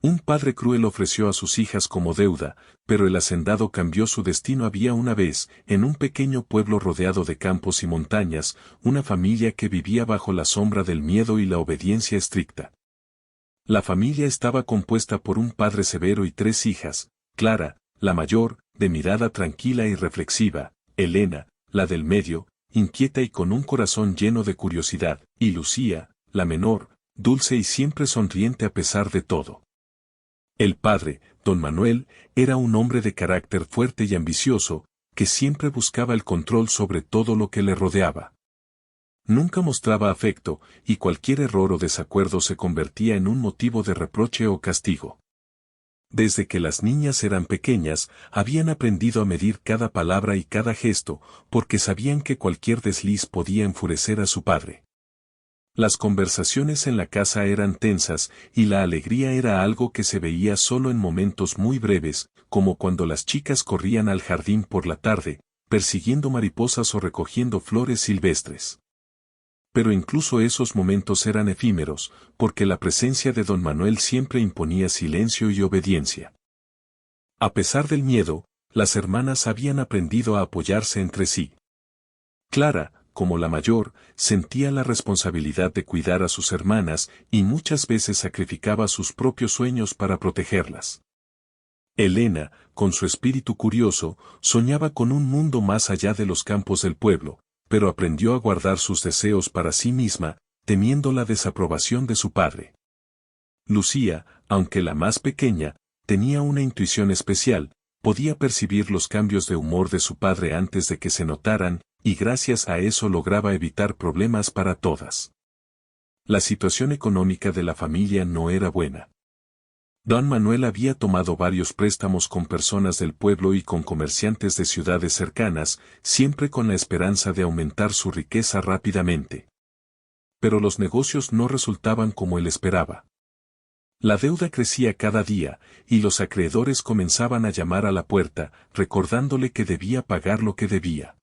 Un padre cruel ofreció a sus hijas como deuda, pero el hacendado cambió su destino. Había una vez, en un pequeño pueblo rodeado de campos y montañas, una familia que vivía bajo la sombra del miedo y la obediencia estricta. La familia estaba compuesta por un padre severo y 3 hijas: Clara, la mayor, de mirada tranquila y reflexiva; Elena, la del medio, inquieta y con un corazón lleno de curiosidad; y Lucía, la menor, dulce y siempre sonriente a pesar de todo. El padre, don Manuel, era un hombre de carácter fuerte y ambicioso, que siempre buscaba el control sobre todo lo que le rodeaba. Nunca mostraba afecto, y cualquier error o desacuerdo se convertía en un motivo de reproche o castigo. Desde que las niñas eran pequeñas, habían aprendido a medir cada palabra y cada gesto, porque sabían que cualquier desliz podía enfurecer a su padre. Las conversaciones en la casa eran tensas, y la alegría era algo que se veía solo en momentos muy breves, como cuando las chicas corrían al jardín por la tarde, persiguiendo mariposas o recogiendo flores silvestres. Pero incluso esos momentos eran efímeros, porque la presencia de don Manuel siempre imponía silencio y obediencia. A pesar del miedo, las hermanas habían aprendido a apoyarse entre sí. Clara, como la mayor, sentía la responsabilidad de cuidar a sus hermanas y muchas veces sacrificaba sus propios sueños para protegerlas. Elena, con su espíritu curioso, soñaba con un mundo más allá de los campos del pueblo, pero aprendió a guardar sus deseos para sí misma, temiendo la desaprobación de su padre. Lucía, aunque la más pequeña, tenía una intuición especial, podía percibir los cambios de humor de su padre antes de que se notaran, y gracias a eso lograba evitar problemas para todas. La situación económica de la familia no era buena. Don Manuel había tomado varios préstamos con personas del pueblo y con comerciantes de ciudades cercanas, siempre con la esperanza de aumentar su riqueza rápidamente. Pero los negocios no resultaban como él esperaba. La deuda crecía cada día, y los acreedores comenzaban a llamar a la puerta, recordándole que debía pagar lo que debía.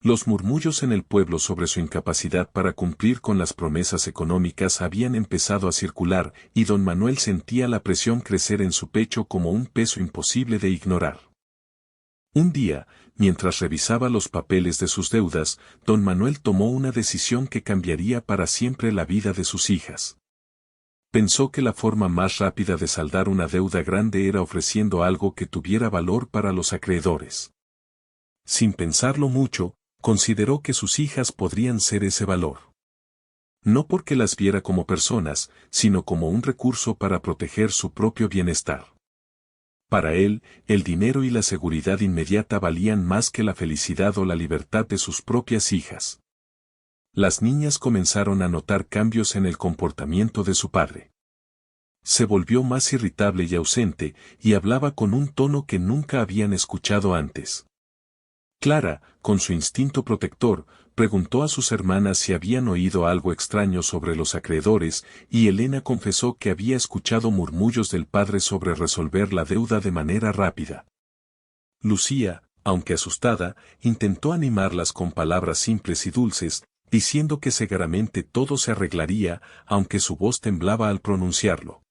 Los murmullos en el pueblo sobre su incapacidad para cumplir con las promesas económicas habían empezado a circular, y don Manuel sentía la presión crecer en su pecho como un peso imposible de ignorar. Un día, mientras revisaba los papeles de sus deudas, don Manuel tomó una decisión que cambiaría para siempre la vida de sus hijas. Pensó que la forma más rápida de saldar una deuda grande era ofreciendo algo que tuviera valor para los acreedores. Sin pensarlo mucho, consideró que sus hijas podrían ser ese valor. No porque las viera como personas, sino como un recurso para proteger su propio bienestar. Para él, el dinero y la seguridad inmediata valían más que la felicidad o la libertad de sus propias hijas. Las niñas comenzaron a notar cambios en el comportamiento de su padre. Se volvió más irritable y ausente, y hablaba con un tono que nunca habían escuchado antes. Clara, con su instinto protector, preguntó a sus hermanas si habían oído algo extraño sobre los acreedores, y Elena confesó que había escuchado murmullos del padre sobre resolver la deuda de manera rápida. Lucía, aunque asustada, intentó animarlas con palabras simples y dulces, diciendo que seguramente todo se arreglaría, aunque su voz temblaba al pronunciarlo.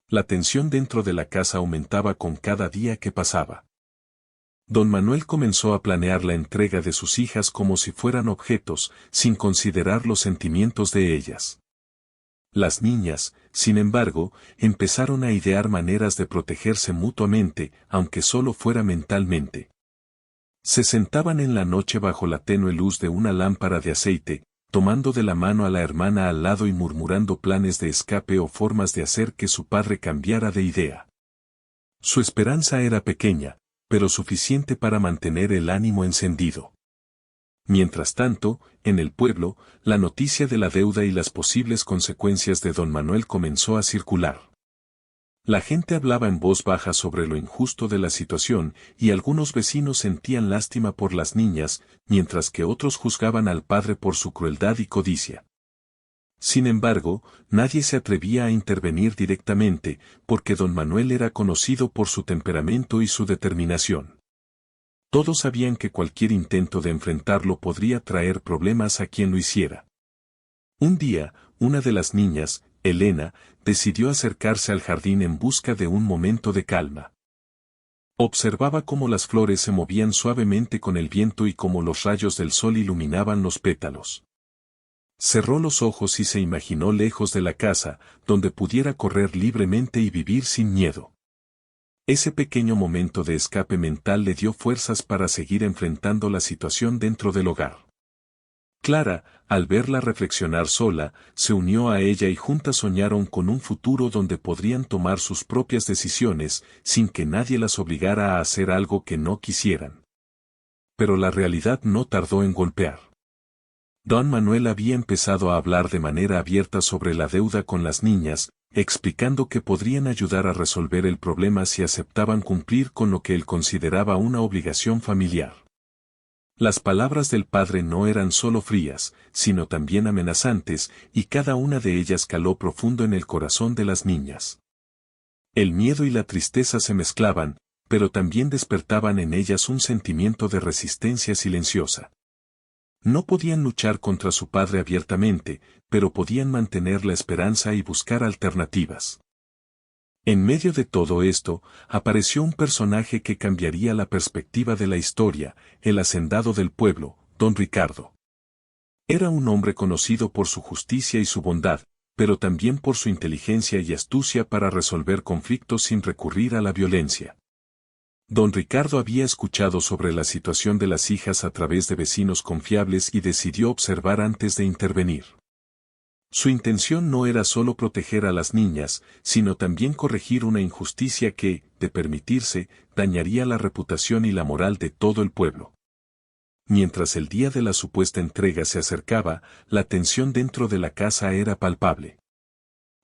La tensión dentro de la casa aumentaba con cada día que pasaba. Don Manuel comenzó a planear la entrega de sus hijas como si fueran objetos, sin considerar los sentimientos de ellas. Las niñas, sin embargo, empezaron a idear maneras de protegerse mutuamente, aunque solo fuera mentalmente. Se sentaban en la noche bajo la tenue luz de una lámpara de aceite, tomando de la mano a la hermana al lado y murmurando planes de escape o formas de hacer que su padre cambiara de idea. Su esperanza era pequeña, pero suficiente para mantener el ánimo encendido. Mientras tanto, en el pueblo, la noticia de la deuda y las posibles consecuencias de don Manuel comenzó a circular. La gente hablaba en voz baja sobre lo injusto de la situación, y algunos vecinos sentían lástima por las niñas, mientras que otros juzgaban al padre por su crueldad y codicia. Sin embargo, nadie se atrevía a intervenir directamente, porque don Manuel era conocido por su temperamento y su determinación. Todos sabían que cualquier intento de enfrentarlo podría traer problemas a quien lo hiciera. Un día, una de las niñas, Elena, decidió acercarse al jardín en busca de un momento de calma. Observaba cómo las flores se movían suavemente con el viento y cómo los rayos del sol iluminaban los pétalos. Cerró los ojos y se imaginó lejos de la casa, donde pudiera correr libremente y vivir sin miedo. Ese pequeño momento de escape mental le dio fuerzas para seguir enfrentando la situación dentro del hogar. Clara, al verla reflexionar sola, se unió a ella y juntas soñaron con un futuro donde podrían tomar sus propias decisiones, sin que nadie las obligara a hacer algo que no quisieran. Pero la realidad no tardó en golpear. Don Manuel había empezado a hablar de manera abierta sobre la deuda con las niñas, explicando que podrían ayudar a resolver el problema si aceptaban cumplir con lo que él consideraba una obligación familiar. Las palabras del padre no eran solo frías, sino también amenazantes, y cada una de ellas caló profundo en el corazón de las niñas. El miedo y la tristeza se mezclaban, pero también despertaban en ellas un sentimiento de resistencia silenciosa. No podían luchar contra su padre abiertamente, pero podían mantener la esperanza y buscar alternativas. En medio de todo esto, apareció un personaje que cambiaría la perspectiva de la historia, el hacendado del pueblo, don Ricardo. Era un hombre conocido por su justicia y su bondad, pero también por su inteligencia y astucia para resolver conflictos sin recurrir a la violencia. Don Ricardo había escuchado sobre la situación de las hijas a través de vecinos confiables y decidió observar antes de intervenir. Su intención no era solo proteger a las niñas, sino también corregir una injusticia que, de permitirse, dañaría la reputación y la moral de todo el pueblo. Mientras el día de la supuesta entrega se acercaba, la tensión dentro de la casa era palpable.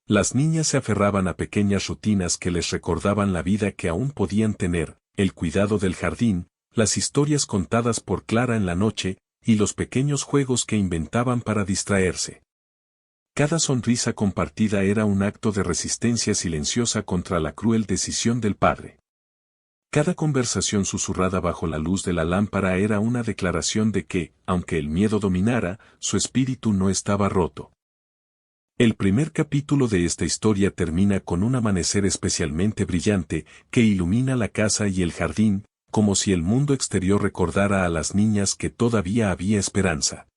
Las niñas se aferraban a pequeñas rutinas que les recordaban la vida que aún podían tener, el cuidado del jardín, las historias contadas por Clara en la noche, y los pequeños juegos que inventaban para distraerse. Cada sonrisa compartida era un acto de resistencia silenciosa contra la cruel decisión del padre. Cada conversación susurrada bajo la luz de la lámpara era una declaración de que, aunque el miedo dominara, su espíritu no estaba roto. El primer capítulo de esta historia termina con un amanecer especialmente brillante, que ilumina la casa y el jardín, como si el mundo exterior recordara a las niñas que todavía había esperanza.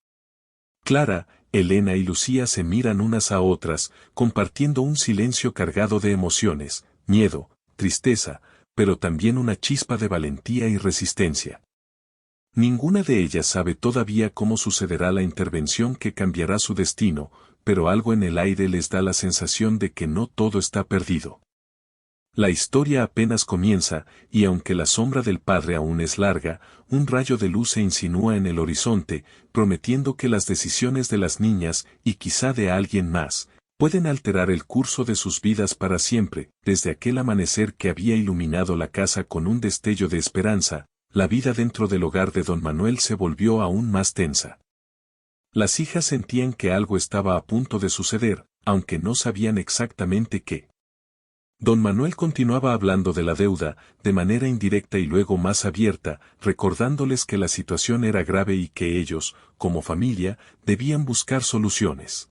Clara, Elena y Lucía se miran unas a otras, compartiendo un silencio cargado de emociones, miedo, tristeza, pero también una chispa de valentía y resistencia. Ninguna de ellas sabe todavía cómo sucederá la intervención que cambiará su destino, pero algo en el aire les da la sensación de que no todo está perdido. La historia apenas comienza, y aunque la sombra del padre aún es larga, un rayo de luz se insinúa en el horizonte, prometiendo que las decisiones de las niñas, y quizá de alguien más, pueden alterar el curso de sus vidas para siempre. Desde aquel amanecer que había iluminado la casa con un destello de esperanza, la vida dentro del hogar de don Manuel se volvió aún más tensa. Las hijas sentían que algo estaba a punto de suceder, aunque no sabían exactamente qué. Don Manuel continuaba hablando de la deuda, de manera indirecta y luego más abierta, recordándoles que la situación era grave y que ellos, como familia, debían buscar soluciones.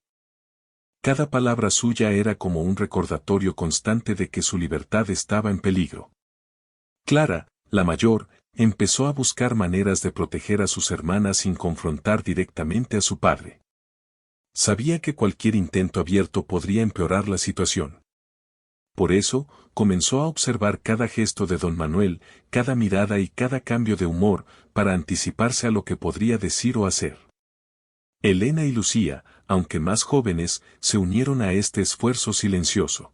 Cada palabra suya era como un recordatorio constante de que su libertad estaba en peligro. Clara, la mayor, empezó a buscar maneras de proteger a sus hermanas sin confrontar directamente a su padre. Sabía que cualquier intento abierto podría empeorar la situación. Por eso, comenzó a observar cada gesto de don Manuel, cada mirada y cada cambio de humor, para anticiparse a lo que podría decir o hacer. Elena y Lucía, aunque más jóvenes, se unieron a este esfuerzo silencioso.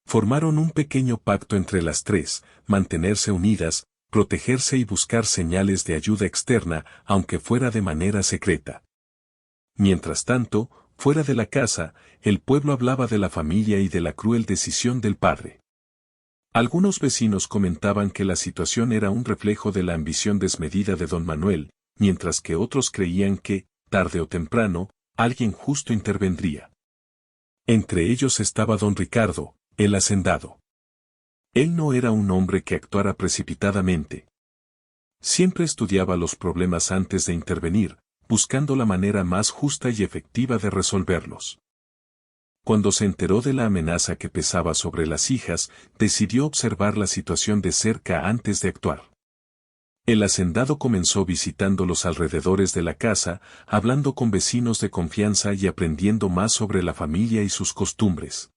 Formaron un pequeño pacto entre las tres: mantenerse unidas, protegerse y buscar señales de ayuda externa, aunque fuera de manera secreta. Mientras tanto, fuera de la casa, el pueblo hablaba de la familia y de la cruel decisión del padre. Algunos vecinos comentaban que la situación era un reflejo de la ambición desmedida de don Manuel, mientras que otros creían que, tarde o temprano, alguien justo intervendría. Entre ellos estaba don Ricardo, el hacendado. Él no era un hombre que actuara precipitadamente. Siempre estudiaba los problemas antes de intervenir, buscando la manera más justa y efectiva de resolverlos. Cuando se enteró de la amenaza que pesaba sobre las hijas, decidió observar la situación de cerca antes de actuar. El hacendado comenzó visitando los alrededores de la casa, hablando con vecinos de confianza y aprendiendo más sobre la familia y sus costumbres.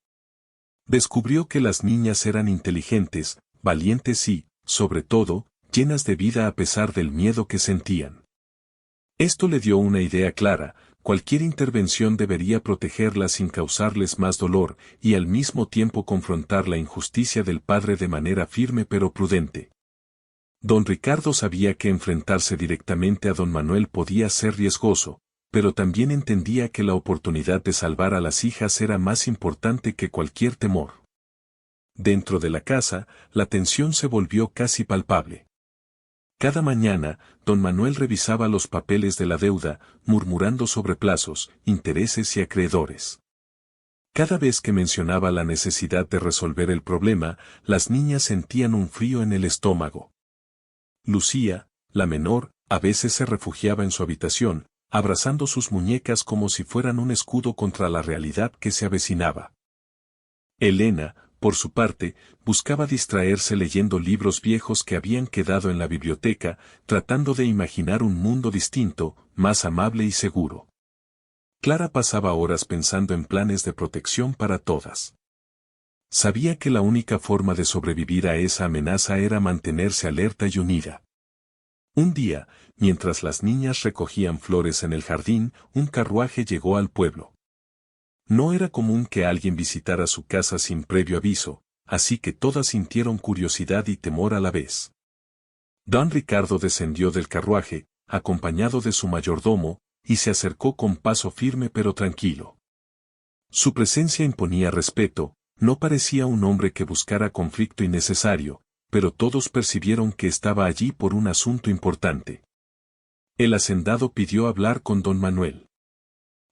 Descubrió que las niñas eran inteligentes, valientes y, sobre todo, llenas de vida a pesar del miedo que sentían. Esto le dio una idea clara: cualquier intervención debería protegerlas sin causarles más dolor, y al mismo tiempo confrontar la injusticia del padre de manera firme pero prudente. Don Ricardo sabía que enfrentarse directamente a don Manuel podía ser riesgoso, pero también entendía que la oportunidad de salvar a las hijas era más importante que cualquier temor. Dentro de la casa, la tensión se volvió casi palpable. Cada mañana, don Manuel revisaba los papeles de la deuda, murmurando sobre plazos, intereses y acreedores. Cada vez que mencionaba la necesidad de resolver el problema, las niñas sentían un frío en el estómago. Lucía, la menor, a veces se refugiaba en su habitación, abrazando sus muñecas como si fueran un escudo contra la realidad que se avecinaba. Elena, por su parte, buscaba distraerse leyendo libros viejos que habían quedado en la biblioteca, tratando de imaginar un mundo distinto, más amable y seguro. Clara pasaba horas pensando en planes de protección para todas. Sabía que la única forma de sobrevivir a esa amenaza era mantenerse alerta y unida. Un día, mientras las niñas recogían flores en el jardín, un carruaje llegó al pueblo. No era común que alguien visitara su casa sin previo aviso, así que todas sintieron curiosidad y temor a la vez. Don Ricardo descendió del carruaje, acompañado de su mayordomo, y se acercó con paso firme pero tranquilo. Su presencia imponía respeto, no parecía un hombre que buscara conflicto innecesario, pero todos percibieron que estaba allí por un asunto importante. El hacendado pidió hablar con don Manuel.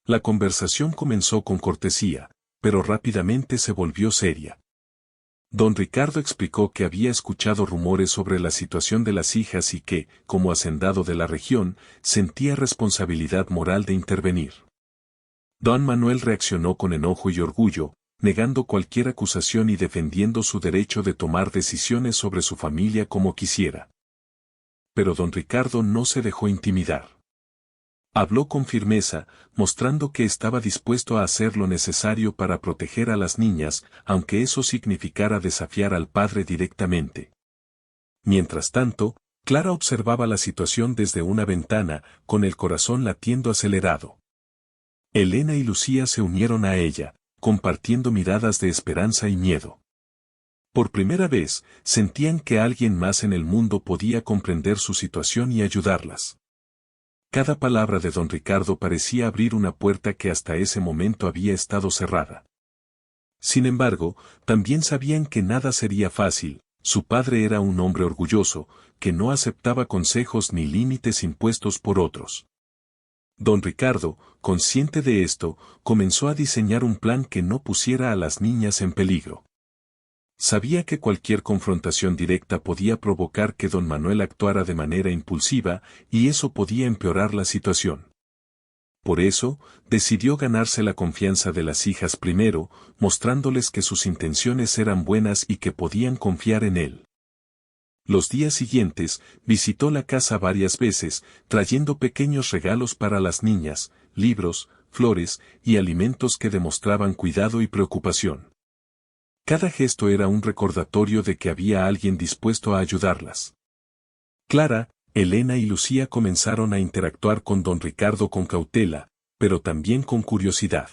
La conversación comenzó con cortesía, pero rápidamente se volvió seria. Don Ricardo explicó que había escuchado rumores sobre la situación de las hijas y que, como hacendado de la región, sentía responsabilidad moral de intervenir. Don Manuel reaccionó con enojo y orgullo, negando cualquier acusación y defendiendo su derecho de tomar decisiones sobre su familia como quisiera. Pero don Ricardo no se dejó intimidar. Habló con firmeza, mostrando que estaba dispuesto a hacer lo necesario para proteger a las niñas, aunque eso significara desafiar al padre directamente. Mientras tanto, Clara observaba la situación desde una ventana, con el corazón latiendo acelerado. Elena y Lucía se unieron a ella, compartiendo miradas de esperanza y miedo. Por primera vez, sentían que alguien más en el mundo podía comprender su situación y ayudarlas. Cada palabra de don Ricardo parecía abrir una puerta que hasta ese momento había estado cerrada. Sin embargo, también sabían que nada sería fácil. Su padre era un hombre orgulloso, que no aceptaba consejos ni límites impuestos por otros. Don Ricardo, consciente de esto, comenzó a diseñar un plan que no pusiera a las niñas en peligro. Sabía que cualquier confrontación directa podía provocar que don Manuel actuara de manera impulsiva, y eso podía empeorar la situación. Por eso, decidió ganarse la confianza de las hijas primero, mostrándoles que sus intenciones eran buenas y que podían confiar en él. Los días siguientes, visitó la casa varias veces, trayendo pequeños regalos para las niñas, libros, flores y alimentos que demostraban cuidado y preocupación. Cada gesto era un recordatorio de que había alguien dispuesto a ayudarlas. Clara, Elena y Lucía comenzaron a interactuar con don Ricardo con cautela, pero también con curiosidad.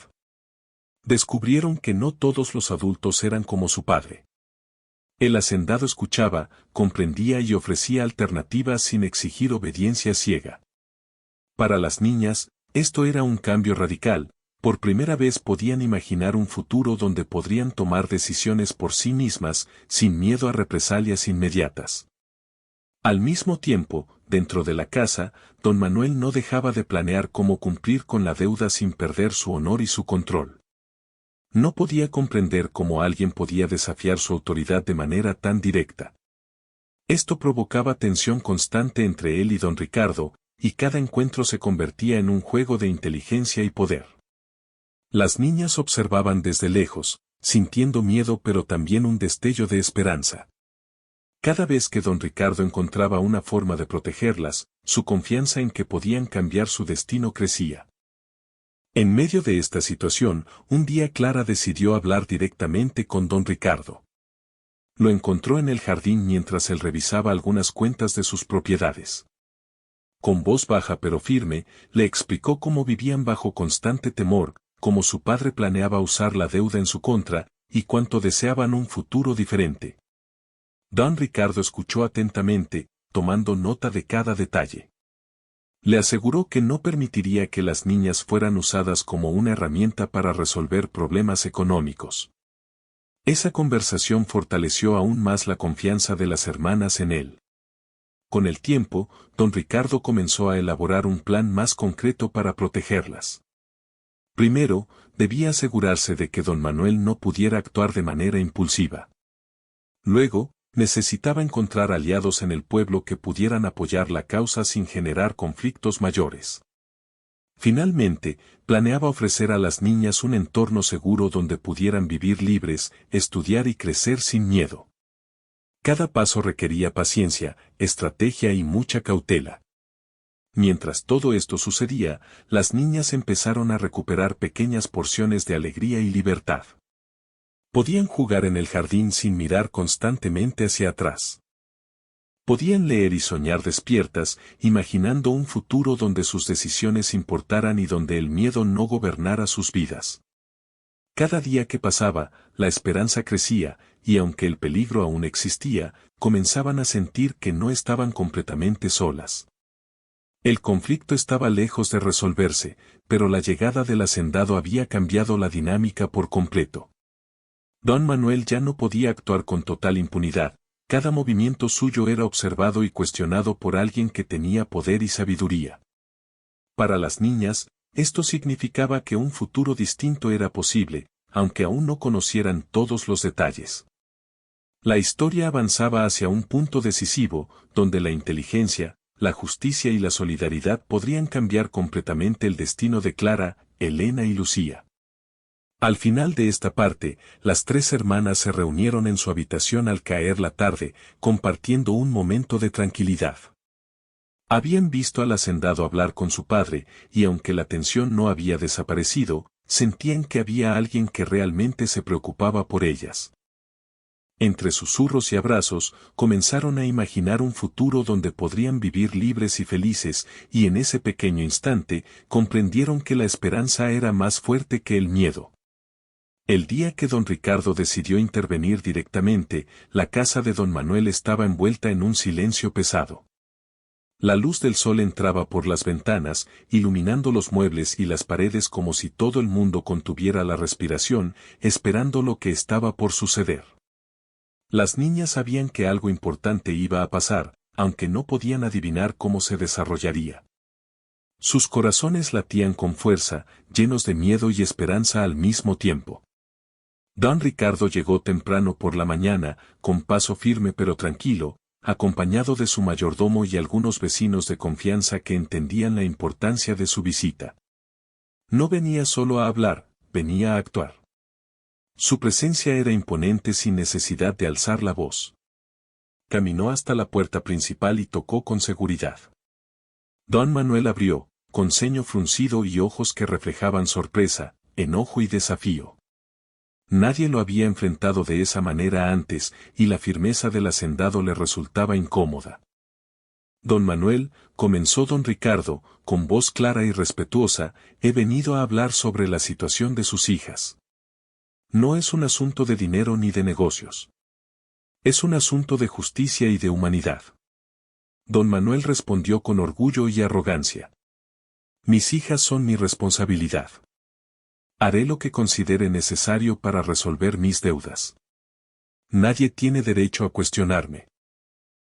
Descubrieron que no todos los adultos eran como su padre. El hacendado escuchaba, comprendía y ofrecía alternativas sin exigir obediencia ciega. Para las niñas, esto era un cambio radical. Por primera vez podían imaginar un futuro donde podrían tomar decisiones por sí mismas, sin miedo a represalias inmediatas. Al mismo tiempo, dentro de la casa, don Manuel no dejaba de planear cómo cumplir con la deuda sin perder su honor y su control. No podía comprender cómo alguien podía desafiar su autoridad de manera tan directa. Esto provocaba tensión constante entre él y don Ricardo, y cada encuentro se convertía en un juego de inteligencia y poder. Las niñas observaban desde lejos, sintiendo miedo pero también un destello de esperanza. Cada vez que don Ricardo encontraba una forma de protegerlas, su confianza en que podían cambiar su destino crecía. En medio de esta situación, un día Clara decidió hablar directamente con don Ricardo. Lo encontró en el jardín mientras él revisaba algunas cuentas de sus propiedades. Con voz baja pero firme, le explicó cómo vivían bajo constante temor, cómo su padre planeaba usar la deuda en su contra, y cuánto deseaban un futuro diferente. Don Ricardo escuchó atentamente, tomando nota de cada detalle. Le aseguró que no permitiría que las niñas fueran usadas como una herramienta para resolver problemas económicos. Esa conversación fortaleció aún más la confianza de las hermanas en él. Con el tiempo, don Ricardo comenzó a elaborar un plan más concreto para protegerlas. Primero, debía asegurarse de que don Manuel no pudiera actuar de manera impulsiva. Luego, necesitaba encontrar aliados en el pueblo que pudieran apoyar la causa sin generar conflictos mayores. Finalmente, planeaba ofrecer a las niñas un entorno seguro donde pudieran vivir libres, estudiar y crecer sin miedo. Cada paso requería paciencia, estrategia y mucha cautela. Mientras todo esto sucedía, las niñas empezaron a recuperar pequeñas porciones de alegría y libertad. Podían jugar en el jardín sin mirar constantemente hacia atrás. Podían leer y soñar despiertas, imaginando un futuro donde sus decisiones importaran y donde el miedo no gobernara sus vidas. Cada día que pasaba, la esperanza crecía, y aunque el peligro aún existía, comenzaban a sentir que no estaban completamente solas. El conflicto estaba lejos de resolverse, pero la llegada del hacendado había cambiado la dinámica por completo. Don Manuel ya no podía actuar con total impunidad, cada movimiento suyo era observado y cuestionado por alguien que tenía poder y sabiduría. Para las niñas, esto significaba que un futuro distinto era posible, aunque aún no conocieran todos los detalles. La historia avanzaba hacia un punto decisivo, donde la inteligencia, la justicia y la solidaridad podrían cambiar completamente el destino de Clara, Elena y Lucía. Al final de esta parte, las tres hermanas se reunieron en su habitación al caer la tarde, compartiendo un momento de tranquilidad. Habían visto al hacendado hablar con su padre, y aunque la tensión no había desaparecido, sentían que había alguien que realmente se preocupaba por ellas. Entre susurros y abrazos, comenzaron a imaginar un futuro donde podrían vivir libres y felices, y en ese pequeño instante, comprendieron que la esperanza era más fuerte que el miedo. El día que don Ricardo decidió intervenir directamente, la casa de don Manuel estaba envuelta en un silencio pesado. La luz del sol entraba por las ventanas, iluminando los muebles y las paredes como si todo el mundo contuviera la respiración, esperando lo que estaba por suceder. Las niñas sabían que algo importante iba a pasar, aunque no podían adivinar cómo se desarrollaría. Sus corazones latían con fuerza, llenos de miedo y esperanza al mismo tiempo. Don Ricardo llegó temprano por la mañana, con paso firme pero tranquilo, acompañado de su mayordomo y algunos vecinos de confianza que entendían la importancia de su visita. No venía solo a hablar, venía a actuar. Su presencia era imponente sin necesidad de alzar la voz. Caminó hasta la puerta principal y tocó con seguridad. Don Manuel abrió, con ceño fruncido y ojos que reflejaban sorpresa, enojo y desafío. Nadie lo había enfrentado de esa manera antes, y la firmeza del hacendado le resultaba incómoda. Don Manuel, comenzó don Ricardo, con voz clara y respetuosa, he venido a hablar sobre la situación de sus hijas. No es un asunto de dinero ni de negocios. Es un asunto de justicia y de humanidad. Don Manuel respondió con orgullo y arrogancia. Mis hijas son mi responsabilidad. Haré lo que considere necesario para resolver mis deudas. Nadie tiene derecho a cuestionarme.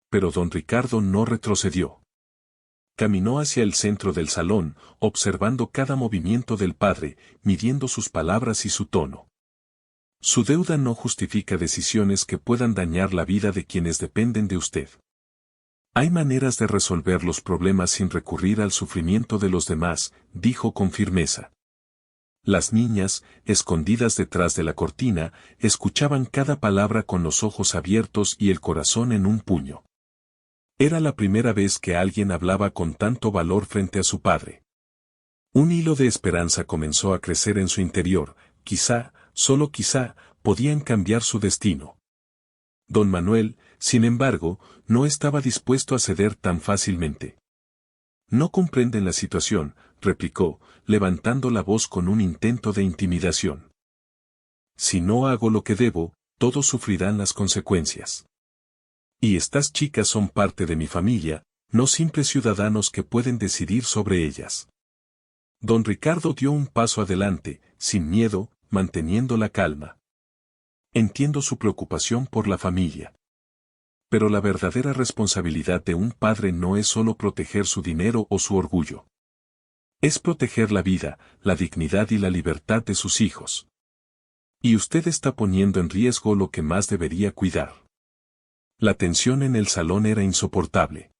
Pero don Ricardo no retrocedió. Caminó hacia el centro del salón, observando cada movimiento del padre, midiendo sus palabras y su tono. Su deuda no justifica decisiones que puedan dañar la vida de quienes dependen de usted. Hay maneras de resolver los problemas sin recurrir al sufrimiento de los demás, dijo con firmeza. Las niñas, escondidas detrás de la cortina, escuchaban cada palabra con los ojos abiertos y el corazón en un puño. Era la primera vez que alguien hablaba con tanto valor frente a su padre. Un hilo de esperanza comenzó a crecer en su interior, quizá, solo quizá, podían cambiar su destino. Don Manuel, sin embargo, no estaba dispuesto a ceder tan fácilmente. No comprenden la situación, replicó, levantando la voz con un intento de intimidación. Si no hago lo que debo, todos sufrirán las consecuencias. Y estas chicas son parte de mi familia, no simples ciudadanos que pueden decidir sobre ellas. Don Ricardo dio un paso adelante, sin miedo, manteniendo la calma. Entiendo su preocupación por la familia. Pero la verdadera responsabilidad de un padre no es solo proteger su dinero o su orgullo. Es proteger la vida, la dignidad y la libertad de sus hijos. Y usted está poniendo en riesgo lo que más debería cuidar. La tensión en el salón era insoportable.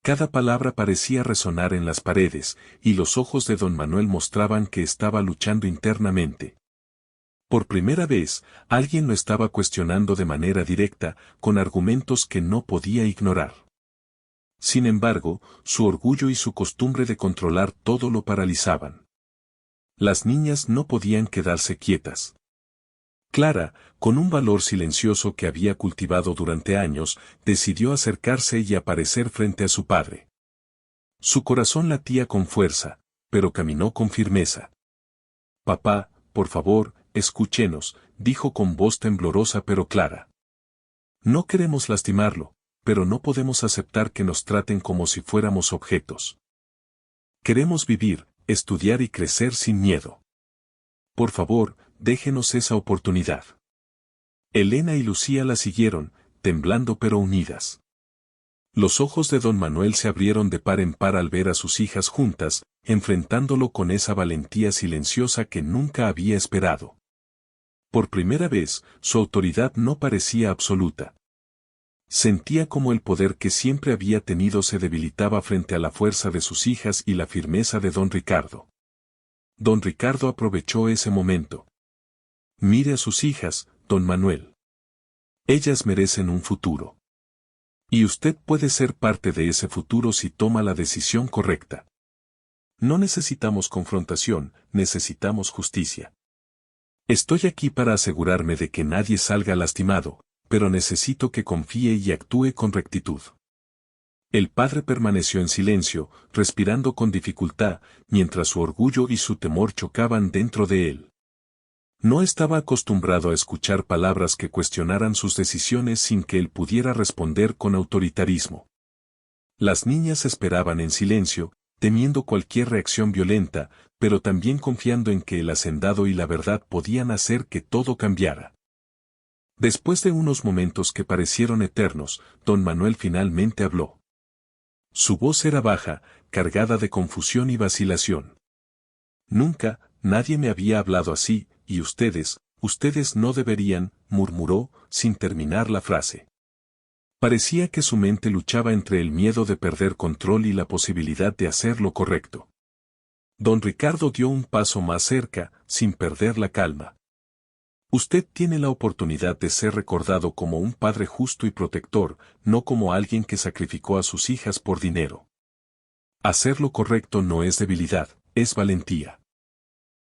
Cada palabra parecía resonar en las paredes, y los ojos de don Manuel mostraban que estaba luchando internamente. Por primera vez, alguien lo estaba cuestionando de manera directa, con argumentos que no podía ignorar. Sin embargo, su orgullo y su costumbre de controlar todo lo paralizaban. Las niñas no podían quedarse quietas. Clara, con un valor silencioso que había cultivado durante años, decidió acercarse y aparecer frente a su padre. Su corazón latía con fuerza, pero caminó con firmeza. Papá, por favor, escúchenos, dijo con voz temblorosa pero clara. No queremos lastimarlo, pero no podemos aceptar que nos traten como si fuéramos objetos. Queremos vivir, estudiar y crecer sin miedo. Por favor, déjenos esa oportunidad. Elena y Lucía la siguieron, temblando pero unidas. Los ojos de don Manuel se abrieron de par en par al ver a sus hijas juntas, enfrentándolo con esa valentía silenciosa que nunca había esperado. Por primera vez, su autoridad no parecía absoluta. Sentía como el poder que siempre había tenido se debilitaba frente a la fuerza de sus hijas y la firmeza de don Ricardo. Don Ricardo aprovechó ese momento. Mire a sus hijas, don Manuel. Ellas merecen un futuro. Y usted puede ser parte de ese futuro si toma la decisión correcta. No necesitamos confrontación, necesitamos justicia. Estoy aquí para asegurarme de que nadie salga lastimado, pero necesito que confíe y actúe con rectitud. El padre permaneció en silencio, respirando con dificultad, mientras su orgullo y su temor chocaban dentro de él. No estaba acostumbrado a escuchar palabras que cuestionaran sus decisiones sin que él pudiera responder con autoritarismo. Las niñas esperaban en silencio, temiendo cualquier reacción violenta, pero también confiando en que el hacendado y la verdad podían hacer que todo cambiara. Después de unos momentos que parecieron eternos, don Manuel finalmente habló. Su voz era baja, cargada de confusión y vacilación. Nunca, nadie me había hablado así, y ustedes no deberían, murmuró, sin terminar la frase. Parecía que su mente luchaba entre el miedo de perder control y la posibilidad de hacer lo correcto. Don Ricardo dio un paso más cerca, sin perder la calma. Usted tiene la oportunidad de ser recordado como un padre justo y protector, no como alguien que sacrificó a sus hijas por dinero. Hacer lo correcto no es debilidad, es valentía.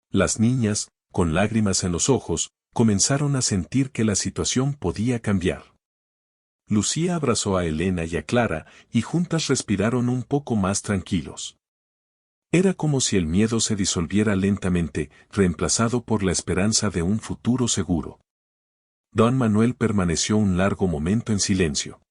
Las niñas, con lágrimas en los ojos, comenzaron a sentir que la situación podía cambiar. Lucía abrazó a Elena y a Clara, y juntas respiraron un poco más tranquilos. Era como si el miedo se disolviera lentamente, reemplazado por la esperanza de un futuro seguro. Don Manuel permaneció un largo momento en silencio.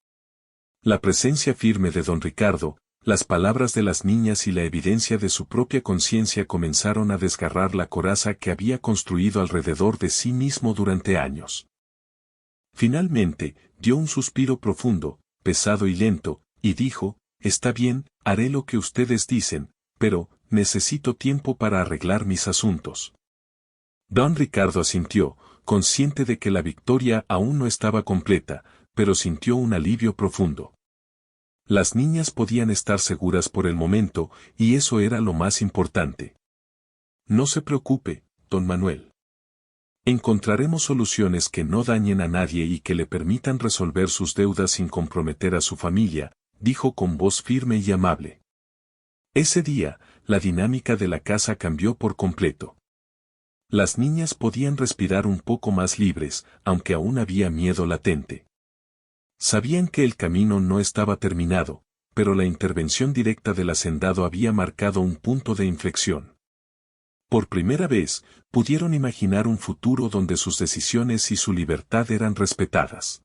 La presencia firme de don Ricardo, las palabras de las niñas y la evidencia de su propia conciencia comenzaron a desgarrar la coraza que había construido alrededor de sí mismo durante años. Finalmente, dio un suspiro profundo, pesado y lento, y dijo, «Está bien, haré lo que ustedes dicen, pero necesito tiempo para arreglar mis asuntos». Don Ricardo asintió, consciente de que la victoria aún no estaba completa, pero sintió un alivio profundo. Las niñas podían estar seguras por el momento, y eso era lo más importante. No se preocupe, don Manuel. Encontraremos soluciones que no dañen a nadie y que le permitan resolver sus deudas sin comprometer a su familia, dijo con voz firme y amable. Ese día, la dinámica de la casa cambió por completo. Las niñas podían respirar un poco más libres, aunque aún había miedo latente. Sabían que el camino no estaba terminado, pero la intervención directa del hacendado había marcado un punto de inflexión. Por primera vez, pudieron imaginar un futuro donde sus decisiones y su libertad eran respetadas.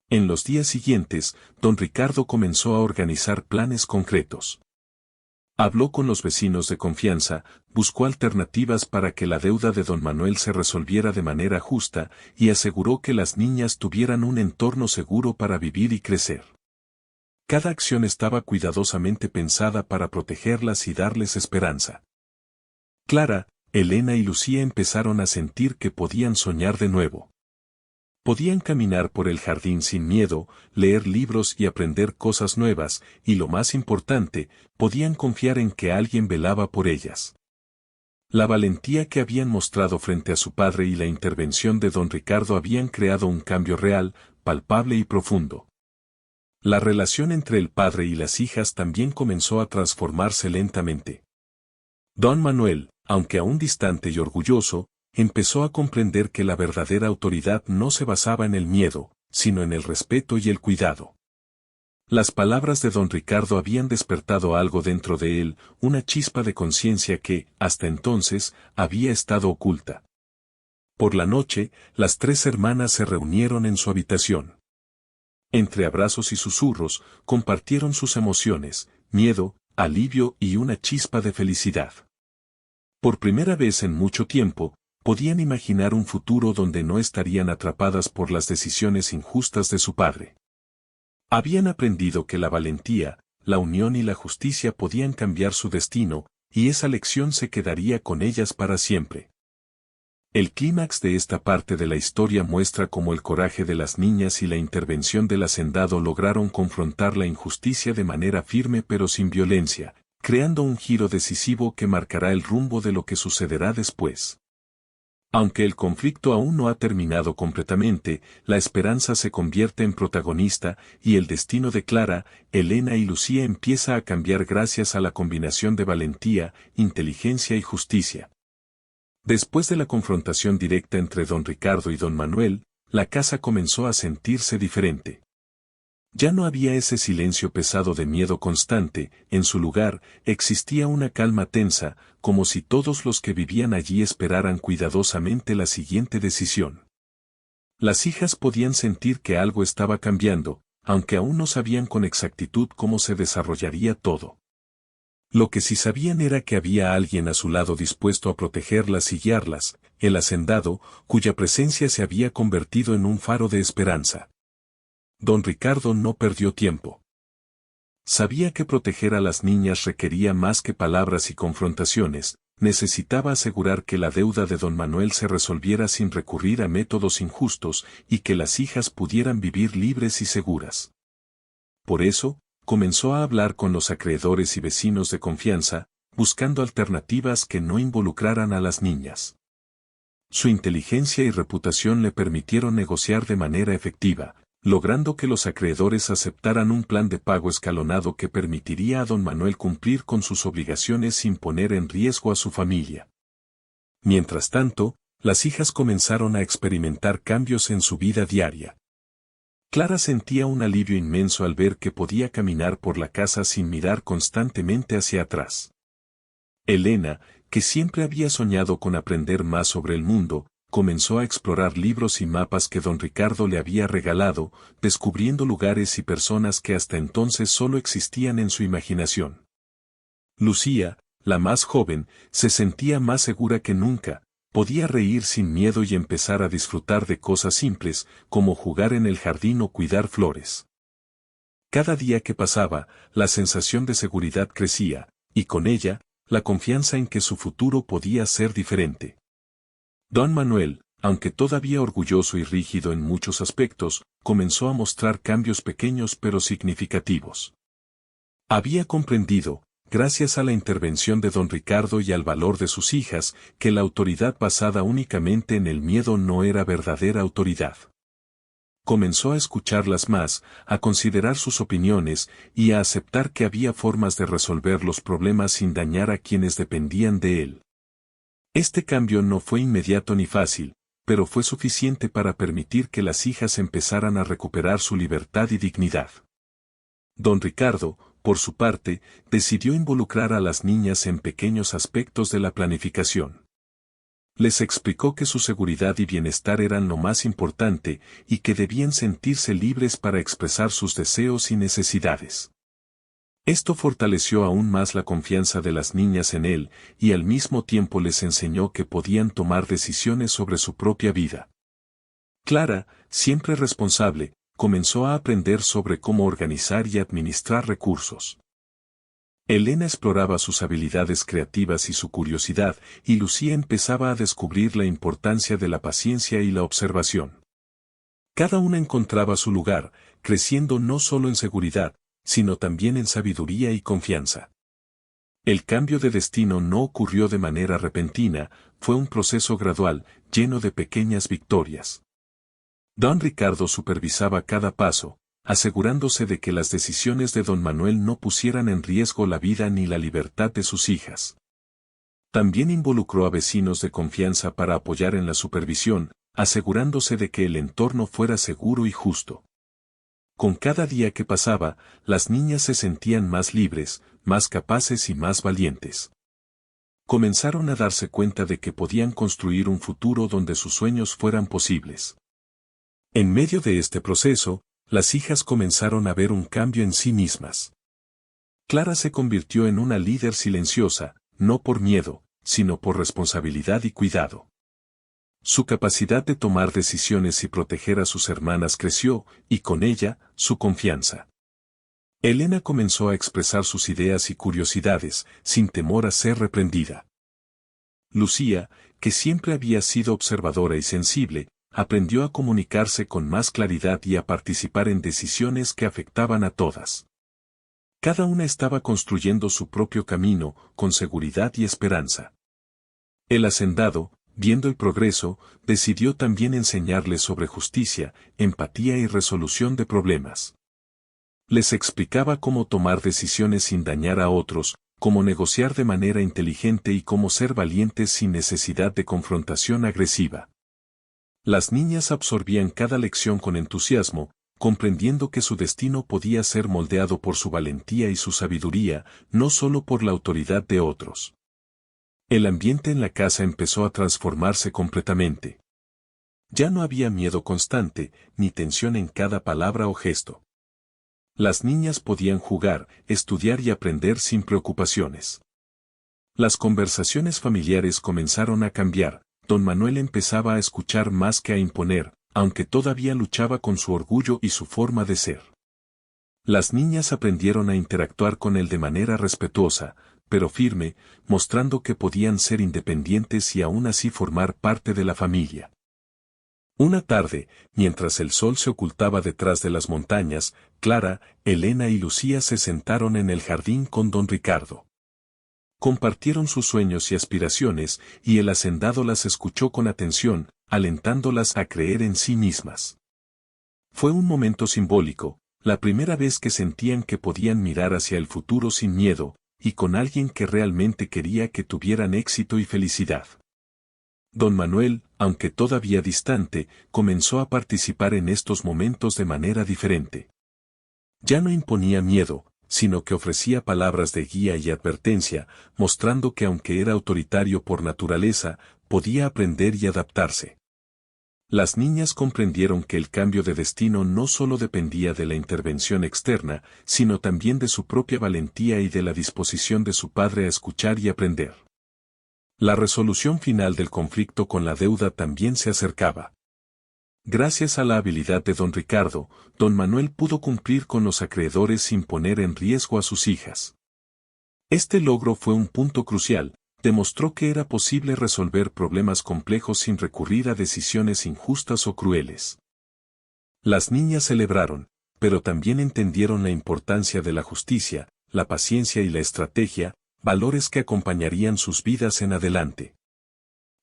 En los días siguientes, don Ricardo comenzó a organizar planes concretos. Habló con los vecinos de confianza, buscó alternativas para que la deuda de don Manuel se resolviera de manera justa y aseguró que las niñas tuvieran un entorno seguro para vivir y crecer. Cada acción estaba cuidadosamente pensada para protegerlas y darles esperanza. Clara, Elena y Lucía empezaron a sentir que podían soñar de nuevo. Podían caminar por el jardín sin miedo, leer libros y aprender cosas nuevas, y lo más importante, podían confiar en que alguien velaba por ellas. La valentía que habían mostrado frente a su padre y la intervención de don Ricardo habían creado un cambio real, palpable y profundo. La relación entre el padre y las hijas también comenzó a transformarse lentamente. Don Manuel, aunque aún distante y orgulloso, empezó a comprender que la verdadera autoridad no se basaba en el miedo, sino en el respeto y el cuidado. Las palabras de don Ricardo habían despertado algo dentro de él, una chispa de conciencia que, hasta entonces, había estado oculta. Por la noche, las tres hermanas se reunieron en su habitación. Entre abrazos y susurros, compartieron sus emociones, miedo, alivio y una chispa de felicidad. Por primera vez en mucho tiempo, podían imaginar un futuro donde no estarían atrapadas por las decisiones injustas de su padre. Habían aprendido que la valentía, la unión y la justicia podían cambiar su destino, y esa lección se quedaría con ellas para siempre. El clímax de esta parte de la historia muestra cómo el coraje de las niñas y la intervención del hacendado lograron confrontar la injusticia de manera firme pero sin violencia, creando un giro decisivo que marcará el rumbo de lo que sucederá después. Aunque el conflicto aún no ha terminado completamente, la esperanza se convierte en protagonista y el destino de Clara, Elena y Lucía empieza a cambiar gracias a la combinación de valentía, inteligencia y justicia. Después de la confrontación directa entre don Ricardo y don Manuel, la casa comenzó a sentirse diferente. Ya no había ese silencio pesado de miedo constante, en su lugar, existía una calma tensa, como si todos los que vivían allí esperaran cuidadosamente la siguiente decisión. Las hijas podían sentir que algo estaba cambiando, aunque aún no sabían con exactitud cómo se desarrollaría todo. Lo que sí sabían era que había alguien a su lado dispuesto a protegerlas y guiarlas, el hacendado, cuya presencia se había convertido en un faro de esperanza. Don Ricardo no perdió tiempo. Sabía que proteger a las niñas requería más que palabras y confrontaciones, necesitaba asegurar que la deuda de don Manuel se resolviera sin recurrir a métodos injustos y que las hijas pudieran vivir libres y seguras. Por eso, comenzó a hablar con los acreedores y vecinos de confianza, buscando alternativas que no involucraran a las niñas. Su inteligencia y reputación le permitieron negociar de manera efectiva, logrando que los acreedores aceptaran un plan de pago escalonado que permitiría a don Manuel cumplir con sus obligaciones sin poner en riesgo a su familia. Mientras tanto, las hijas comenzaron a experimentar cambios en su vida diaria. Clara sentía un alivio inmenso al ver que podía caminar por la casa sin mirar constantemente hacia atrás. Elena, que siempre había soñado con aprender más sobre el mundo, comenzó a explorar libros y mapas que don Ricardo le había regalado, descubriendo lugares y personas que hasta entonces solo existían en su imaginación. Lucía, la más joven, se sentía más segura que nunca, podía reír sin miedo y empezar a disfrutar de cosas simples, como jugar en el jardín o cuidar flores. Cada día que pasaba, la sensación de seguridad crecía, y con ella, la confianza en que su futuro podía ser diferente. Don Manuel, aunque todavía orgulloso y rígido en muchos aspectos, comenzó a mostrar cambios pequeños pero significativos. Había comprendido, gracias a la intervención de don Ricardo y al valor de sus hijas, que la autoridad basada únicamente en el miedo no era verdadera autoridad. Comenzó a escucharlas más, a considerar sus opiniones y a aceptar que había formas de resolver los problemas sin dañar a quienes dependían de él. Este cambio no fue inmediato ni fácil, pero fue suficiente para permitir que las hijas empezaran a recuperar su libertad y dignidad. Don Ricardo, por su parte, decidió involucrar a las niñas en pequeños aspectos de la planificación. Les explicó que su seguridad y bienestar eran lo más importante y que debían sentirse libres para expresar sus deseos y necesidades. Esto fortaleció aún más la confianza de las niñas en él y al mismo tiempo les enseñó que podían tomar decisiones sobre su propia vida. Clara, siempre responsable, comenzó a aprender sobre cómo organizar y administrar recursos. Elena exploraba sus habilidades creativas y su curiosidad, y Lucía empezaba a descubrir la importancia de la paciencia y la observación. Cada una encontraba su lugar, creciendo no solo en seguridad, sino también en sabiduría y confianza. El cambio de destino no ocurrió de manera repentina, fue un proceso gradual, lleno de pequeñas victorias. Don Ricardo supervisaba cada paso, asegurándose de que las decisiones de don Manuel no pusieran en riesgo la vida ni la libertad de sus hijas. También involucró a vecinos de confianza para apoyar en la supervisión, asegurándose de que el entorno fuera seguro y justo. Con cada día que pasaba, las niñas se sentían más libres, más capaces y más valientes. Comenzaron a darse cuenta de que podían construir un futuro donde sus sueños fueran posibles. En medio de este proceso, las hijas comenzaron a ver un cambio en sí mismas. Clara se convirtió en una líder silenciosa, no por miedo, sino por responsabilidad y cuidado. Su capacidad de tomar decisiones y proteger a sus hermanas creció, y con ella, su confianza. Elena comenzó a expresar sus ideas y curiosidades, sin temor a ser reprendida. Lucía, que siempre había sido observadora y sensible, aprendió a comunicarse con más claridad y a participar en decisiones que afectaban a todas. Cada una estaba construyendo su propio camino, con seguridad y esperanza. El hacendado, viendo el progreso, decidió también enseñarles sobre justicia, empatía y resolución de problemas. Les explicaba cómo tomar decisiones sin dañar a otros, cómo negociar de manera inteligente y cómo ser valientes sin necesidad de confrontación agresiva. Las niñas absorbían cada lección con entusiasmo, comprendiendo que su destino podía ser moldeado por su valentía y su sabiduría, no solo por la autoridad de otros. El ambiente en la casa empezó a transformarse completamente. Ya no había miedo constante, ni tensión en cada palabra o gesto. Las niñas podían jugar, estudiar y aprender sin preocupaciones. Las conversaciones familiares comenzaron a cambiar. Don Manuel empezaba a escuchar más que a imponer, aunque todavía luchaba con su orgullo y su forma de ser. Las niñas aprendieron a interactuar con él de manera respetuosa, pero firme, mostrando que podían ser independientes y aún así formar parte de la familia. Una tarde, mientras el sol se ocultaba detrás de las montañas, Clara, Elena y Lucía se sentaron en el jardín con don Ricardo. Compartieron sus sueños y aspiraciones, y el hacendado las escuchó con atención, alentándolas a creer en sí mismas. Fue un momento simbólico, la primera vez que sentían que podían mirar hacia el futuro sin miedo, y con alguien que realmente quería que tuvieran éxito y felicidad. Don Manuel, aunque todavía distante, comenzó a participar en estos momentos de manera diferente. Ya no imponía miedo, sino que ofrecía palabras de guía y advertencia, mostrando que aunque era autoritario por naturaleza, podía aprender y adaptarse. Las niñas comprendieron que el cambio de destino no solo dependía de la intervención externa, sino también de su propia valentía y de la disposición de su padre a escuchar y aprender. La resolución final del conflicto con la deuda también se acercaba. Gracias a la habilidad de don Ricardo, don Manuel pudo cumplir con los acreedores sin poner en riesgo a sus hijas. Este logro fue un punto crucial, demostró que era posible resolver problemas complejos sin recurrir a decisiones injustas o crueles. Las niñas celebraron, pero también entendieron la importancia de la justicia, la paciencia y la estrategia, valores que acompañarían sus vidas en adelante.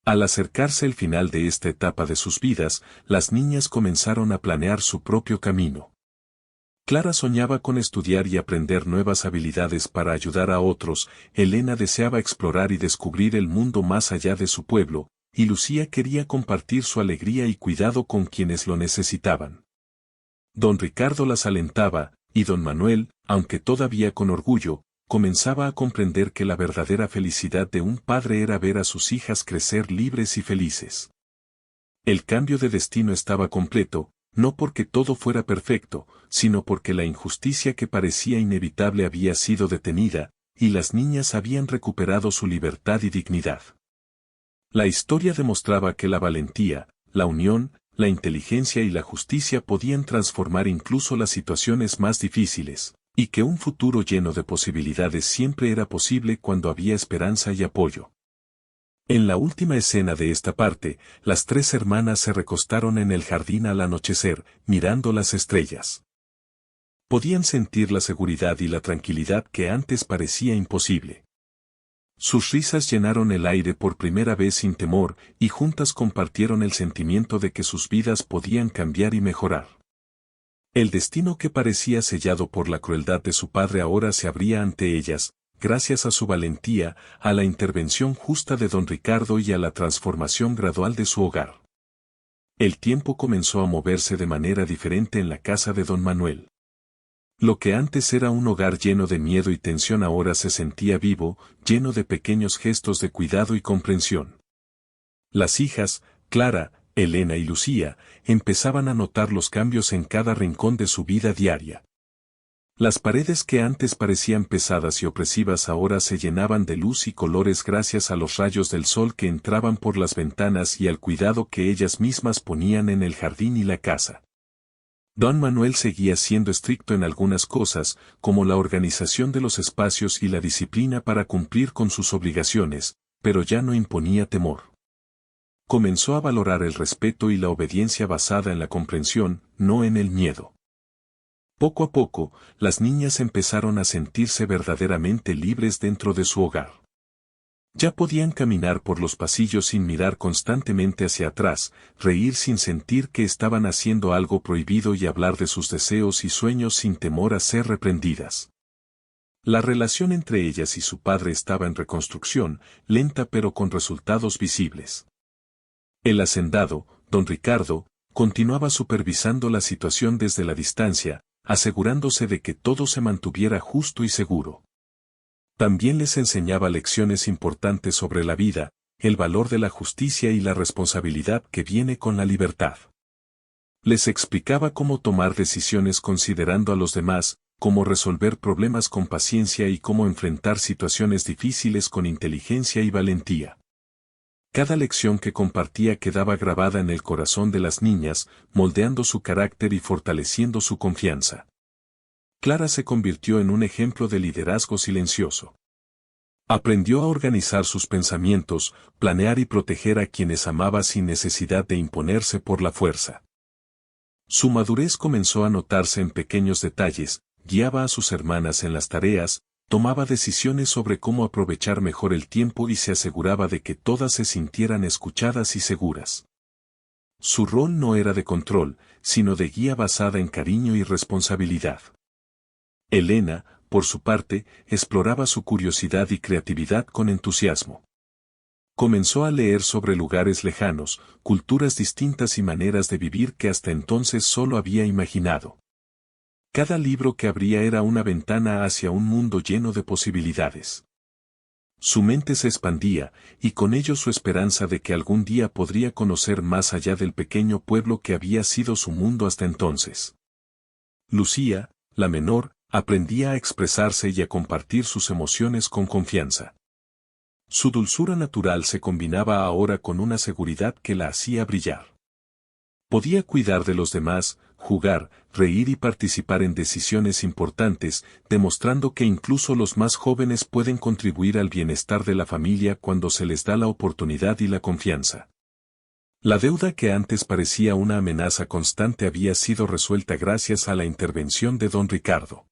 Al acercarse el final de esta etapa de sus vidas, las niñas comenzaron a planear su propio camino. Clara soñaba con estudiar y aprender nuevas habilidades para ayudar a otros, Elena deseaba explorar y descubrir el mundo más allá de su pueblo, y Lucía quería compartir su alegría y cuidado con quienes lo necesitaban. Don Ricardo las alentaba, y don Manuel, aunque todavía con orgullo, comenzaba a comprender que la verdadera felicidad de un padre era ver a sus hijas crecer libres y felices. El cambio de destino estaba completo, no porque todo fuera perfecto, sino porque la injusticia que parecía inevitable había sido detenida, y las niñas habían recuperado su libertad y dignidad. La historia demostraba que la valentía, la unión, la inteligencia y la justicia podían transformar incluso las situaciones más difíciles, y que un futuro lleno de posibilidades siempre era posible cuando había esperanza y apoyo. En la última escena de esta parte, las tres hermanas se recostaron en el jardín al anochecer, mirando las estrellas. Podían sentir la seguridad y la tranquilidad que antes parecía imposible. Sus risas llenaron el aire por primera vez sin temor, y juntas compartieron el sentimiento de que sus vidas podían cambiar y mejorar. El destino que parecía sellado por la crueldad de su padre ahora se abría ante ellas, gracias a su valentía, a la intervención justa de don Ricardo y a la transformación gradual de su hogar. El tiempo comenzó a moverse de manera diferente en la casa de don Manuel. Lo que antes era un hogar lleno de miedo y tensión ahora se sentía vivo, lleno de pequeños gestos de cuidado y comprensión. Las hijas, Clara, Elena y Lucía, empezaban a notar los cambios en cada rincón de su vida diaria. Las paredes que antes parecían pesadas y opresivas ahora se llenaban de luz y colores gracias a los rayos del sol que entraban por las ventanas y al cuidado que ellas mismas ponían en el jardín y la casa. Don Manuel seguía siendo estricto en algunas cosas, como la organización de los espacios y la disciplina para cumplir con sus obligaciones, pero ya no imponía temor. Comenzó a valorar el respeto y la obediencia basada en la comprensión, no en el miedo. Poco a poco, las niñas empezaron a sentirse verdaderamente libres dentro de su hogar. Ya podían caminar por los pasillos sin mirar constantemente hacia atrás, reír sin sentir que estaban haciendo algo prohibido y hablar de sus deseos y sueños sin temor a ser reprendidas. La relación entre ellas y su padre estaba en reconstrucción, lenta pero con resultados visibles. El hacendado, don Ricardo, continuaba supervisando la situación desde la distancia, asegurándose de que todo se mantuviera justo y seguro. También les enseñaba lecciones importantes sobre la vida, el valor de la justicia y la responsabilidad que viene con la libertad. Les explicaba cómo tomar decisiones considerando a los demás, cómo resolver problemas con paciencia y cómo enfrentar situaciones difíciles con inteligencia y valentía. Cada lección que compartía quedaba grabada en el corazón de las niñas, moldeando su carácter y fortaleciendo su confianza. Clara se convirtió en un ejemplo de liderazgo silencioso. Aprendió a organizar sus pensamientos, planear y proteger a quienes amaba sin necesidad de imponerse por la fuerza. Su madurez comenzó a notarse en pequeños detalles, guiaba a sus hermanas en las tareas, tomaba decisiones sobre cómo aprovechar mejor el tiempo y se aseguraba de que todas se sintieran escuchadas y seguras. Su rol no era de control, sino de guía basada en cariño y responsabilidad. Elena, por su parte, exploraba su curiosidad y creatividad con entusiasmo. Comenzó a leer sobre lugares lejanos, culturas distintas y maneras de vivir que hasta entonces solo había imaginado. Cada libro que abría era una ventana hacia un mundo lleno de posibilidades. Su mente se expandía, y con ello su esperanza de que algún día podría conocer más allá del pequeño pueblo que había sido su mundo hasta entonces. Lucía, la menor, aprendía a expresarse y a compartir sus emociones con confianza. Su dulzura natural se combinaba ahora con una seguridad que la hacía brillar. Podía cuidar de los demás, jugar, reír y participar en decisiones importantes, demostrando que incluso los más jóvenes pueden contribuir al bienestar de la familia cuando se les da la oportunidad y la confianza. La deuda que antes parecía una amenaza constante había sido resuelta gracias a la intervención de don Ricardo.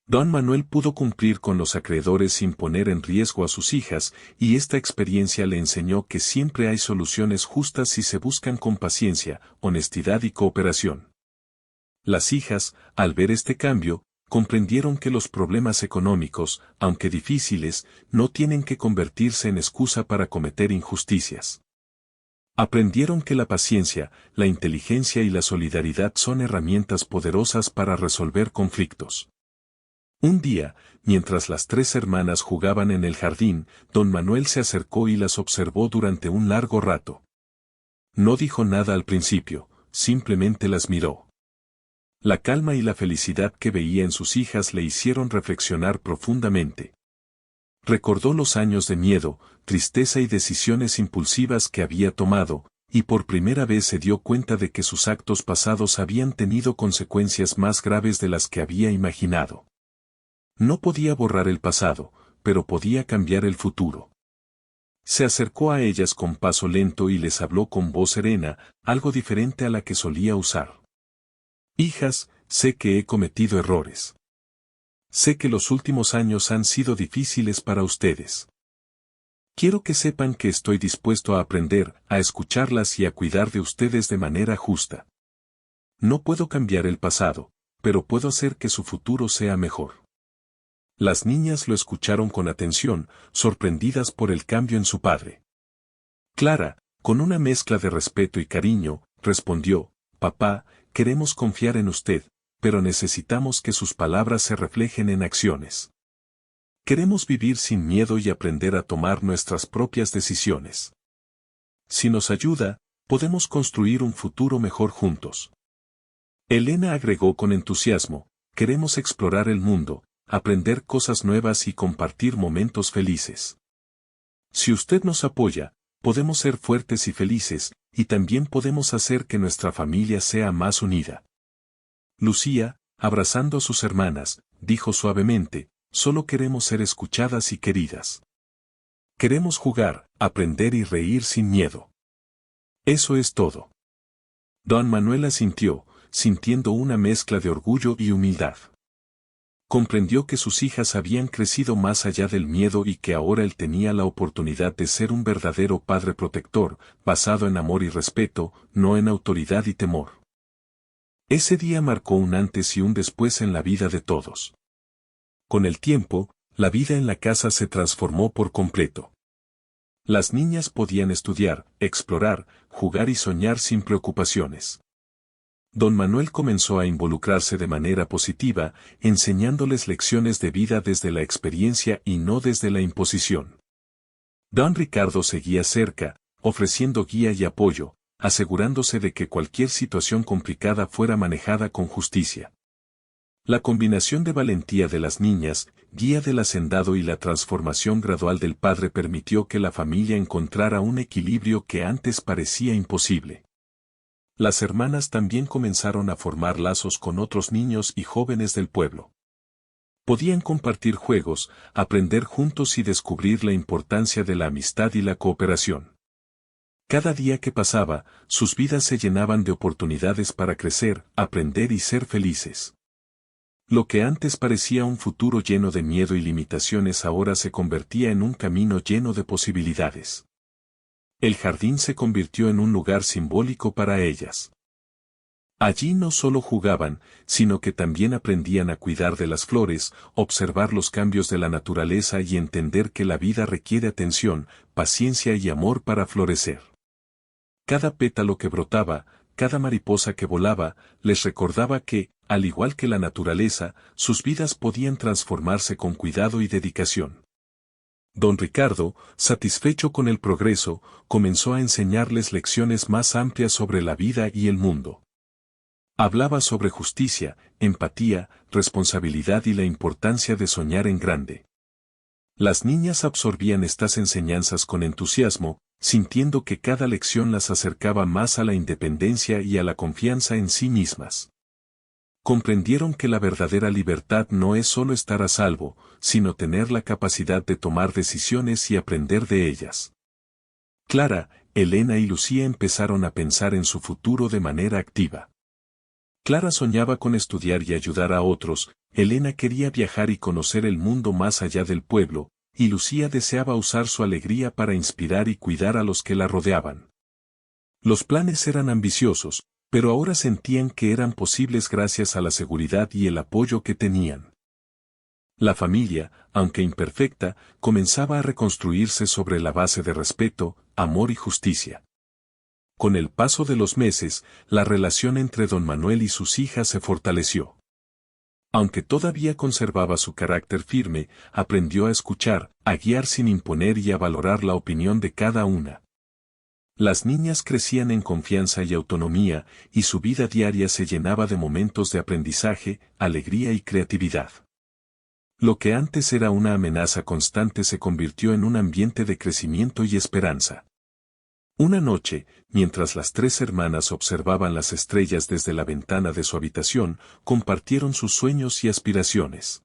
Don Manuel pudo cumplir con los acreedores sin poner en riesgo a sus hijas, y esta experiencia le enseñó que siempre hay soluciones justas si se buscan con paciencia, honestidad y cooperación. Las hijas, al ver este cambio, comprendieron que los problemas económicos, aunque difíciles, no tienen que convertirse en excusa para cometer injusticias. Aprendieron que la paciencia, la inteligencia y la solidaridad son herramientas poderosas para resolver conflictos. Un día, mientras las tres hermanas jugaban en el jardín, don Manuel se acercó y las observó durante un largo rato. No dijo nada al principio, simplemente las miró. La calma y la felicidad que veía en sus hijas le hicieron reflexionar profundamente. Recordó los años de miedo, tristeza y decisiones impulsivas que había tomado, y por primera vez se dio cuenta de que sus actos pasados habían tenido consecuencias más graves de las que había imaginado. No podía borrar el pasado, pero podía cambiar el futuro. Se acercó a ellas con paso lento y les habló con voz serena, algo diferente a la que solía usar. Hijas, sé que he cometido errores. Sé que los últimos años han sido difíciles para ustedes. Quiero que sepan que estoy dispuesto a aprender, a escucharlas y a cuidar de ustedes de manera justa. No puedo cambiar el pasado, pero puedo hacer que su futuro sea mejor. Las niñas lo escucharon con atención, sorprendidas por el cambio en su padre. Clara, con una mezcla de respeto y cariño, respondió, «Papá, queremos confiar en usted, pero necesitamos que sus palabras se reflejen en acciones. Queremos vivir sin miedo y aprender a tomar nuestras propias decisiones. Si nos ayuda, podemos construir un futuro mejor juntos». Elena agregó con entusiasmo, «Queremos explorar el mundo, aprender cosas nuevas y compartir momentos felices. Si usted nos apoya, podemos ser fuertes y felices, y también podemos hacer que nuestra familia sea más unida». Lucía, abrazando a sus hermanas, dijo suavemente, «Solo queremos ser escuchadas y queridas. Queremos jugar, aprender y reír sin miedo. Eso es todo». Don Manuel asintió, sintiendo una mezcla de orgullo y humildad. Comprendió que sus hijas habían crecido más allá del miedo y que ahora él tenía la oportunidad de ser un verdadero padre protector, basado en amor y respeto, no en autoridad y temor. Ese día marcó un antes y un después en la vida de todos. Con el tiempo, la vida en la casa se transformó por completo. Las niñas podían estudiar, explorar, jugar y soñar sin preocupaciones. Don Manuel comenzó a involucrarse de manera positiva, enseñándoles lecciones de vida desde la experiencia y no desde la imposición. Don Ricardo seguía cerca, ofreciendo guía y apoyo, asegurándose de que cualquier situación complicada fuera manejada con justicia. La combinación de valentía de las niñas, guía del hacendado y la transformación gradual del padre permitió que la familia encontrara un equilibrio que antes parecía imposible. Las hermanas también comenzaron a formar lazos con otros niños y jóvenes del pueblo. Podían compartir juegos, aprender juntos y descubrir la importancia de la amistad y la cooperación. Cada día que pasaba, sus vidas se llenaban de oportunidades para crecer, aprender y ser felices. Lo que antes parecía un futuro lleno de miedo y limitaciones ahora se convertía en un camino lleno de posibilidades. El jardín se convirtió en un lugar simbólico para ellas. Allí no solo jugaban, sino que también aprendían a cuidar de las flores, observar los cambios de la naturaleza y entender que la vida requiere atención, paciencia y amor para florecer. Cada pétalo que brotaba, cada mariposa que volaba, les recordaba que, al igual que la naturaleza, sus vidas podían transformarse con cuidado y dedicación. Don Ricardo, satisfecho con el progreso, comenzó a enseñarles lecciones más amplias sobre la vida y el mundo. Hablaba sobre justicia, empatía, responsabilidad y la importancia de soñar en grande. Las niñas absorbían estas enseñanzas con entusiasmo, sintiendo que cada lección las acercaba más a la independencia y a la confianza en sí mismas. Comprendieron que la verdadera libertad no es solo estar a salvo, sino tener la capacidad de tomar decisiones y aprender de ellas. Clara, Elena y Lucía empezaron a pensar en su futuro de manera activa. Clara soñaba con estudiar y ayudar a otros, Elena quería viajar y conocer el mundo más allá del pueblo, y Lucía deseaba usar su alegría para inspirar y cuidar a los que la rodeaban. Los planes eran ambiciosos, pero ahora sentían que eran posibles gracias a la seguridad y el apoyo que tenían. La familia, aunque imperfecta, comenzaba a reconstruirse sobre la base de respeto, amor y justicia. Con el paso de los meses, la relación entre don Manuel y sus hijas se fortaleció. Aunque todavía conservaba su carácter firme, aprendió a escuchar, a guiar sin imponer y a valorar la opinión de cada una. Las niñas crecían en confianza y autonomía, y su vida diaria se llenaba de momentos de aprendizaje, alegría y creatividad. Lo que antes era una amenaza constante se convirtió en un ambiente de crecimiento y esperanza. Una noche, mientras las tres hermanas observaban las estrellas desde la ventana de su habitación, compartieron sus sueños y aspiraciones.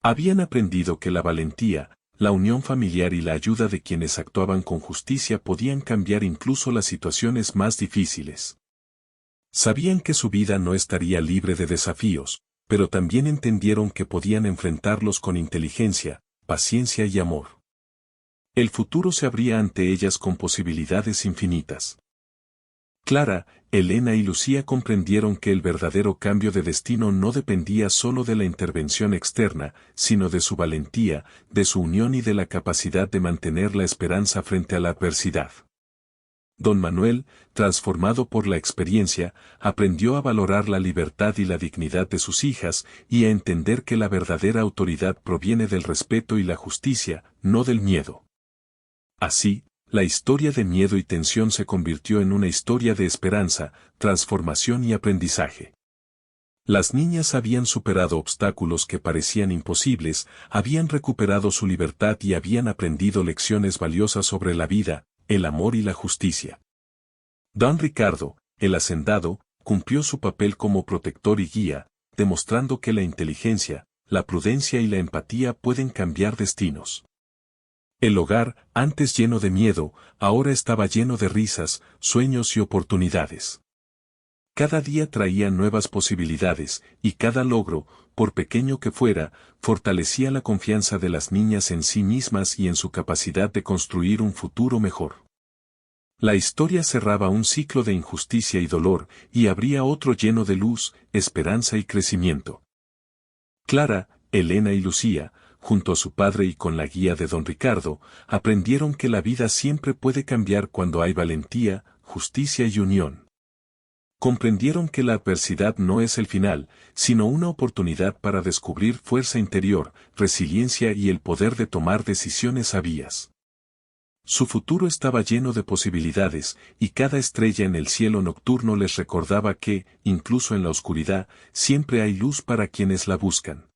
Habían aprendido que la valentía, la unión familiar y la ayuda de quienes actuaban con justicia podían cambiar incluso las situaciones más difíciles. Sabían que su vida no estaría libre de desafíos, pero también entendieron que podían enfrentarlos con inteligencia, paciencia y amor. El futuro se abría ante ellas con posibilidades infinitas. Clara, Elena y Lucía comprendieron que el verdadero cambio de destino no dependía solo de la intervención externa, sino de su valentía, de su unión y de la capacidad de mantener la esperanza frente a la adversidad. Don Manuel, transformado por la experiencia, aprendió a valorar la libertad y la dignidad de sus hijas y a entender que la verdadera autoridad proviene del respeto y la justicia, no del miedo. Así, la historia de miedo y tensión se convirtió en una historia de esperanza, transformación y aprendizaje. Las niñas habían superado obstáculos que parecían imposibles, habían recuperado su libertad y habían aprendido lecciones valiosas sobre la vida, el amor y la justicia. Don Ricardo, el hacendado, cumplió su papel como protector y guía, demostrando que la inteligencia, la prudencia y la empatía pueden cambiar destinos. El hogar, antes lleno de miedo, ahora estaba lleno de risas, sueños y oportunidades. Cada día traía nuevas posibilidades, y cada logro, por pequeño que fuera, fortalecía la confianza de las niñas en sí mismas y en su capacidad de construir un futuro mejor. La historia cerraba un ciclo de injusticia y dolor, y abría otro lleno de luz, esperanza y crecimiento. Clara, Elena y Lucía, junto a su padre y con la guía de don Ricardo, aprendieron que la vida siempre puede cambiar cuando hay valentía, justicia y unión. Comprendieron que la adversidad no es el final, sino una oportunidad para descubrir fuerza interior, resiliencia y el poder de tomar decisiones sabias. Su futuro estaba lleno de posibilidades, y cada estrella en el cielo nocturno les recordaba que, incluso en la oscuridad, siempre hay luz para quienes la buscan.